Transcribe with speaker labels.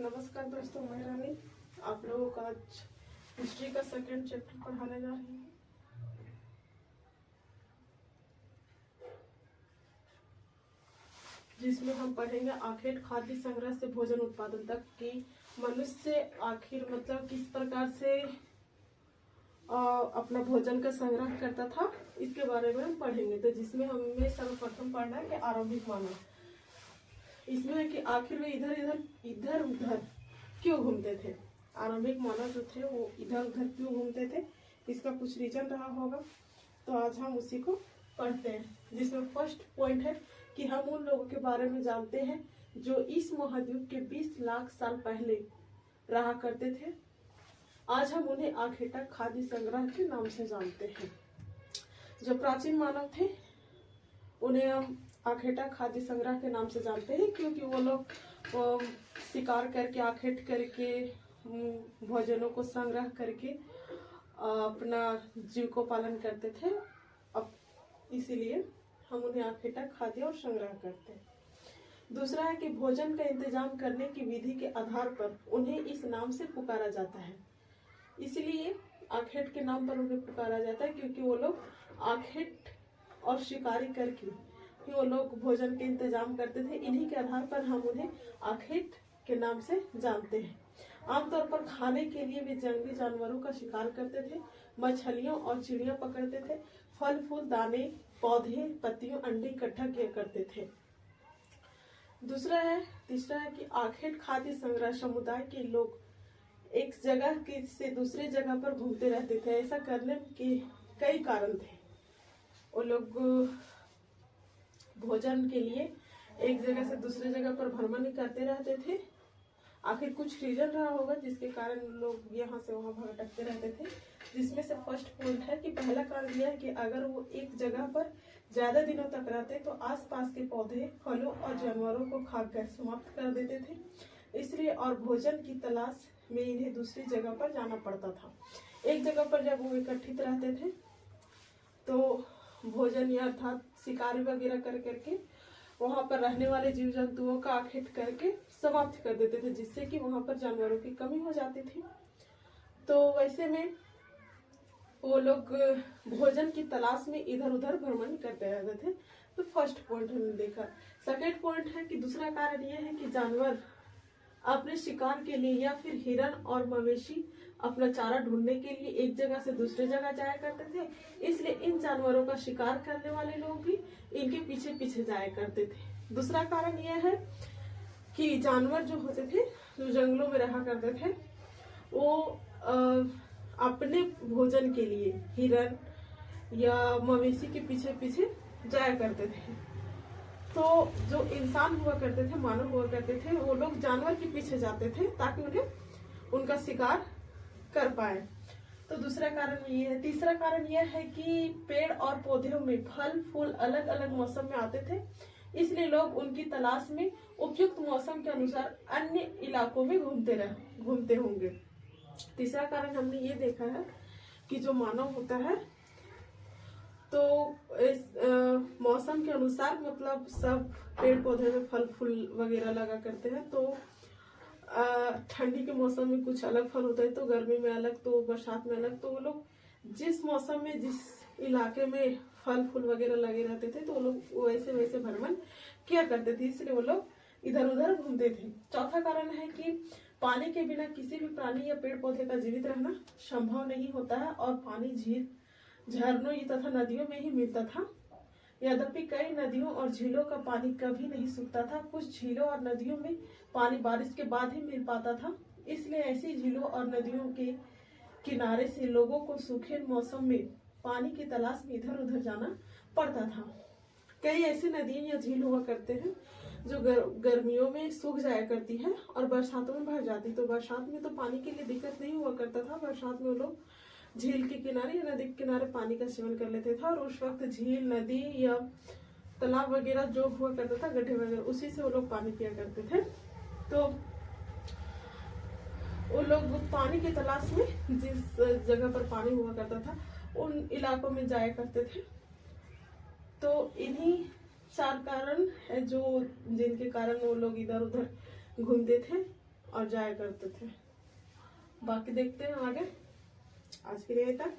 Speaker 1: नमस्कार दोस्तों, मैं रानी आप लोगों का आज हिस्ट्री का सेकंड चैप्टर पढ़ाने जा रही हूँ। जिसमें हम पढ़ेंगे आखिर खाद्य संग्रह से भोजन उत्पादन तक की मनुष्य आखिर मतलब किस प्रकार से अपना भोजन का संग्रह करता था, इसके बारे में हम पढ़ेंगे। तो जिसमें हमें सर्वप्रथम पढ़ना है कि आरंभिक मानव। इसमें है कि आखिर वे इधर उधर क्यों घूमते थे। आरंभिक मानव जो थे वो इधर उधर क्यों घूमते थे, इसका कुछ रीजन रहा होगा। तो आज हम उसी को पढ़ते हैं, जिसमें फर्स्ट पॉइंट है कि हम उन लोगों के बारे में जानते हैं जो इस महाद्वीप के 20 लाख साल पहले रहा करते थे। आज हम उन्हें आखेटा खाद्य संग्रह के नाम से जानते हैं। जो प्राचीन मानव थे उन्हें हम आखेटा खाद्य संग्रह के नाम से जानते हैं, क्योंकि वो लोग शिकार करके आखेट करके भोजनों को संग्रह करके अपना जीव को पालन करते थे। अब इसीलिए हम उन्हें आखेटा खाद्य और संग्रह करते हैं। दूसरा है कि भोजन का इंतजाम करने की विधि के आधार पर उन्हें इस नाम से पुकारा जाता है। इसलिए आखेट के नाम पर उन्हें पुकारा जाता है, क्योंकि वो लोग आखेट और शिकारी करके ही वो लोग भोजन के इंतजाम करते थे। इन्हीं के आधार पर हम उन्हें आखेट के नाम से जानते हैं। आमतौर पर खाने के लिए वे जंगली जानवरों का शिकार करते थे, मछलियों और चिड़िया पकड़ते थे, फल फूल दाने पौधे पत्तियों अंडे इकट्ठा किया करते थे। तीसरा है कि आखेट खाद्य संग्रह समुदाय के लोग एक जगह से दूसरे जगह पर घूमते रहते थे। ऐसा करने के कई कारण थे। वो लोग भोजन के लिए एक जगह से दूसरे जगह पर भ्रमण करते रहते थे। आखिर कुछ रीजन रहा होगा जिसके कारण लोग यहाँ से वहाँ भटकते रहते थे। जिसमें से फर्स्ट पॉइंट है कि पहला कारण यह है कि अगर वो एक जगह पर ज्यादा दिनों तक रहते तो आसपास के पौधे फलों और जानवरों को खाकर समाप्त कर देते थे। इसलिए और भोजन की तलाश में इन्हें दूसरी जगह पर जाना पड़ता था। एक जगह पर जब वो एकत्रित रहते थे तो भोजन या अर्थात शिकार वगैरह कर करके वहां पर रहने वाले जीव जंतुओं का आखेट करके समाप्त कर देते थे, जिससे कि वहां पर जानवरों की कमी हो जाती थी। तो वैसे में वो लोग भोजन की तलाश में इधर उधर भ्रमण करते रहते थे। तो फर्स्ट पॉइंट हमने देखा। सेकेंड पॉइंट है कि दूसरा कारण यह है कि जानवर अपने शिकार के लिए या फिर हिरण और मवेशी अपना चारा ढूंढने के लिए एक जगह से दूसरे जगह जाया करते थे। इसलिए इन जानवरों का शिकार करने वाले लोग भी इनके पीछे पीछे जाया करते थे। दूसरा कारण यह है कि जानवर जो होते थे जो जंगलों में रहा करते थे वो अपने भोजन के लिए हिरण या मवेशी के पीछे पीछे जाया करते थे। तो जो इंसान हुआ करते थे, मानव हुआ करते थे, वो लोग जानवर के पीछे जाते थे ताकि उन्हें उनका शिकार कर पाए। तो दूसरा कारण ये है। तीसरा कारण यह है कि पेड़ और पौधों में फल फूल अलग अलग मौसम में आते थे, इसलिए लोग उनकी तलाश में उपयुक्त मौसम के अनुसार अन्य इलाकों में घूमते होंगे। तीसरा कारण हमने ये देखा है कि जो मानव होता है तो इस मौसम के अनुसार मतलब सब पेड़ पौधे में फल फूल वगैरह लगा करते हैं। तो ठंडी के मौसम में कुछ अलग फल होता है, तो गर्मी में अलग, तो बरसात में अलग। तो वो लोग जिस मौसम में जिस इलाके में फल फूल वगैरह लगे रहते थे तो वो लोग वैसे वैसे भ्रमण किया करते थे, इसलिए वो लोग इधर उधर घूमते थे। चौथा कारण है कि पानी के बिना किसी भी प्राणी या पेड़ पौधे का जीवित रहना संभव नहीं होता है और पानी झील झरनों तथा नदियों में ही मिलता था। यद्यपि कई नदियों और झीलों का पानी कभी नहीं सूखता था। कुछ झीलों और नदियों में पानी बारिश के बाद ही मिल पाता था। इसलिए ऐसी झीलों और नदियों के किनारे से लोगों को सूखे मौसम में पानी की तलाश में इधर उधर जाना पड़ता था। कई ऐसी नदियां या झील हुआ करते हैं जो गर्मियों में सूख जाया करती है और बरसातों में भर जाती। तो बरसात में तो पानी के लिए दिक्कत नहीं हुआ करता था। बरसात में लोग झील के किनारे या नदी के किनारे पानी का सेवन कर लेते थे और उस वक्त झील नदी या तालाब वगैरह जो हुआ करता था, गड्ढे वगैरह, उसी से वो लोग पानी पिया करते थे। तो वो लोग पानी की तलाश में जिस जगह पर पानी हुआ करता था उन इलाकों में जाया करते थे। तो इन्हीं 4 कारण है जो जिनके कारण वो लोग इधर उधर घूमते थे। और जाया करते थे। बाकी देखते हैं आगे। आज के लिए तक